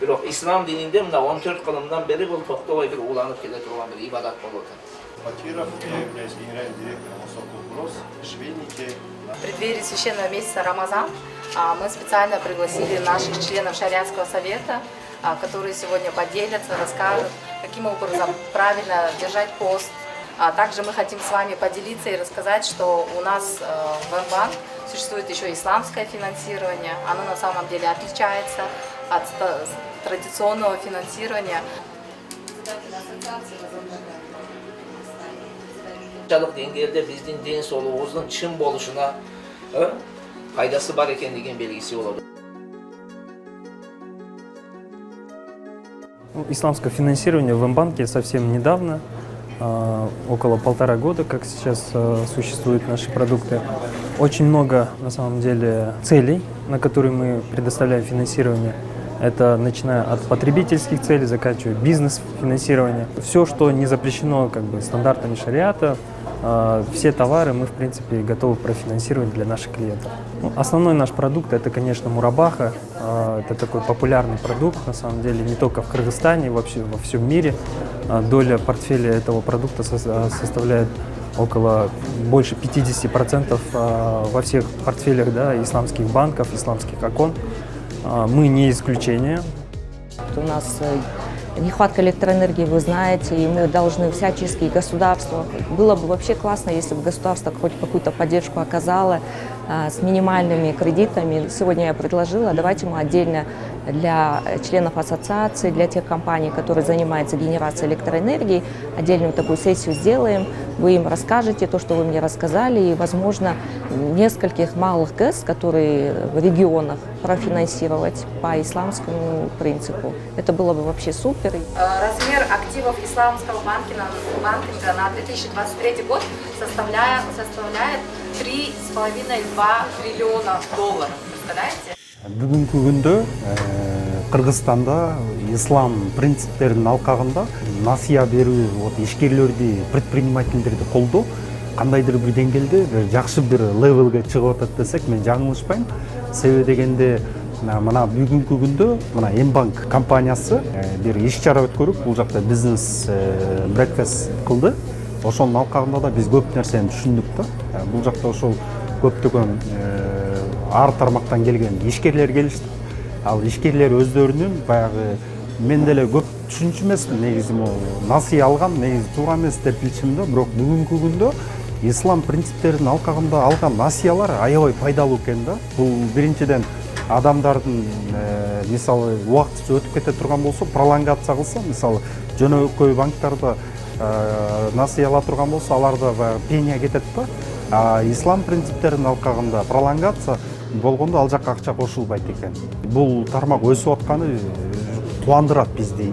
Бирок ислам дининде мына 14 кылымдан бери бул токтобой бир уланып келе турган бир ибадат болуп атат. Батиров является генеральным директором Осокулброс, швейники. В преддверии священного месяца Рамазан мы специально пригласили наших членов шариатского совета, которые сегодня поделятся, расскажут, каким образом правильно держать пост. Также мы хотим с вами поделиться и рассказать, что у нас в МБанк существует еще исламское финансирование. Оно на самом деле отличается от традиционного финансирования. Деңгээлде биздин ден соолугубуздун чын болушуна пайдасы бар экендигин белгиси болот. Исламское финансирование в МБанке совсем недавно, около 1,5 года, как сейчас существуют наши продукты. Очень много, на самом деле, целей, на которые мы предоставляем финансирование. Это начиная от потребительских целей, заканчивая бизнес-финансирование. Все, что не запрещено стандартами шариата, все товары мы, в принципе, готовы профинансировать для наших клиентов. Основной наш продукт – это, конечно, мурабаха. Это такой популярный продукт, на самом деле, не только в Кыргызстане, вообще во всем мире. Доля портфеля этого продукта составляет больше 50% во всех портфелях, исламских банков, исламских окон. Мы не исключение. У нас нехватка электроэнергии, вы знаете, и мы должны всячески государство. Было бы вообще классно, если бы государство хоть какую-то поддержку оказало с минимальными кредитами. Сегодня я предложила, давайте мы отдельно для членов ассоциации, для тех компаний, которые занимаются генерацией электроэнергии, отдельную такую сессию сделаем. Вы им расскажете то, что вы мне рассказали, и, возможно, нескольких малых ГЭС, которые в регионах, профинансировать по исламскому принципу. Это было бы вообще супер. Размер активов исламского банкинга на 2023 год составляет 3,5–2 триллиона долларов. Представляете? Бүгүнкү күндө Кыргызстанда ислам принциптеринин алкагында насыя берүү ишкерлерди, предпринимательдерди колдоо кандайдыр бир деңгээлде жакшы бир левелге чыгып атат десек мен жаңылышпайм. Себеби дегенде мына бүгүнкү күндө мына МБанк компаниясы бир иш-чара өткөрүп, бул жакта бизнес брекфаст кылды. Ошонун алкагында да биз көп нерсени түшүндүк да. Бул жакта ошол көптөгөн ар тармактан келген ишкерлер келишти. Ал ишкерлер өздөрүнүн баягы мен деле көп түшүнчү эмесмин, негизи насыя алган, негизи туура эмес деп билчүмүн да, бирок бүгүнкү күндө ислам принциптеринин алкагында алган насыялар аябай пайдалуу экен да. Бул биринчиден адамдардын мисалы убактысы өтүп кете турган болсо, пролонгация кылса, мисалы жөнөкөй банктарда насыя ала турган болсо, аларда баягы пения кетет да. Ислам принциптеринин алкагында пролонгация болгондо ал жакка акча кошулбайт экен. Бул тармак өсүп атканы кубандырат бизди.